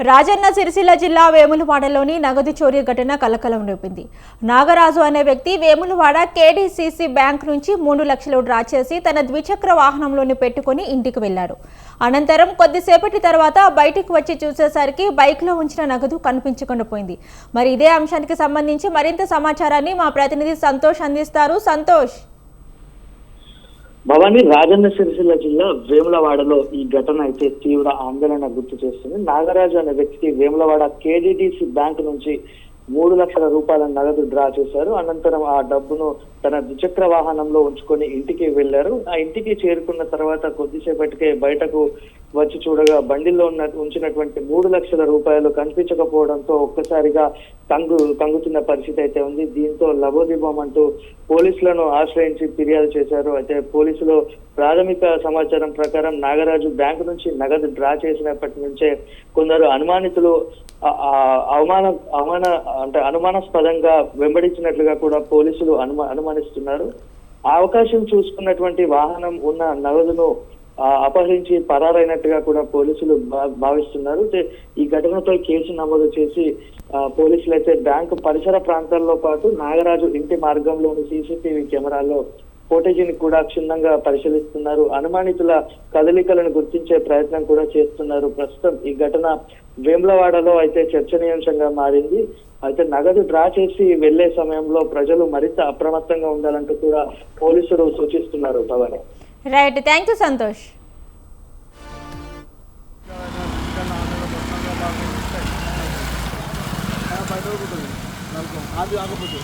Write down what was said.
రాజన్న సిరిసిల్ల జిల్లా వేములవాడలోని నగదు చోరీ ఘటన కలకలం రేపింది. నాగరాజు అనే వ్యక్తి వేములవాడ కేడీసీసీ బ్యాంక్ నుంచి 3 లక్షలు డ్రా చేసి తన ద్విచక్ర వాహనంలోని పెట్టుకుని ఇంటికి వెళ్లారు. అనంతరం కొద్దిసేపటి తర్వాత బయటికి వచ్చి చూసేసరికి బైక్లో ఉంచిన నగదు కనిపించకుండా పోయింది. మరి ఇదే అంశానికి సంబంధించి మరింత సమాచారాన్ని మా ప్రతినిధి సంతోష్ అందిస్తారు. సంతోష్. భవానీ, రాజన్న సిరిసిల్ల జిల్లా వేములవాడలో ఈ ఘటన అయితే తీవ్ర ఆందోళన గుర్తు చేస్తుంది. నాగరాజు అనే వ్యక్తి వేములవాడ కేడీడీసీ బ్యాంక్ నుంచి 3 లక్షల రూపాయల నగదు డ్రా చేశారు. అనంతరం ఆ డబ్బును తన ద్విచక్ర వాహనంలో ఉంచుకొని ఇంటికి వెళ్లారు. ఆ ఇంటికి చేరుకున్న తర్వాత కొద్దిసేపటికే బయటకు వచ్చి చూడగా బండిలో ఉంచినటువంటి 3 లక్షల రూపాయలు కనిపించకపోవడంతో ఒక్కసారిగా కంగుతున్న పరిస్థితి అయితే ఉంది. దీంతో లబోదిబం అంటూ పోలీసులను ఆశ్రయించి ఫిర్యాదు చేశారు. అయితే పోలీసులు ప్రాథమిక సమాచారం ప్రకారం నాగరాజు బ్యాంకు నుంచి నగదు డ్రా చేసినప్పటి నుంచే కొందరు అనుమానితులు అనుమానాస్పదంగా వెంబడించినట్లుగా కూడా పోలీసులు అనుమానిస్తున్నారు. ఆ అవకాశం చూసుకున్నటువంటి వాహనం ఉన్న నగదును అపహరించి పరారైనట్టుగా కూడా పోలీసులు భావిస్తున్నారు. ఈ ఘటనపై కేసు నమోదు చేసి పోలీసులు అయితే బ్యాంకు పరిసర ప్రాంతాల్లో పాటు నాగరాజు ఇంటి మార్గంలోని సీసీటీవీ కెమెరాల్లో ఫోటేజీని కూడా క్షుణ్ణంగా పరిశీలిస్తున్నారు. అనుమానితుల కదలికలను గుర్తించే ప్రయత్నం కూడా చేస్తున్నారు. ప్రస్తుతం ఈ ఘటన వేములవాడలో అయితే చర్చనీయాంశంగా మారింది. అయితే నగదు డ్రా చేసి వెళ్లే సమయంలో ప్రజలు మరింత అప్రమత్తంగా ఉండాలంటూ కూడా పోలీసులు సూచిస్తున్నారు. Bhavani, right, thank you Santosh. అది ఆగపోతే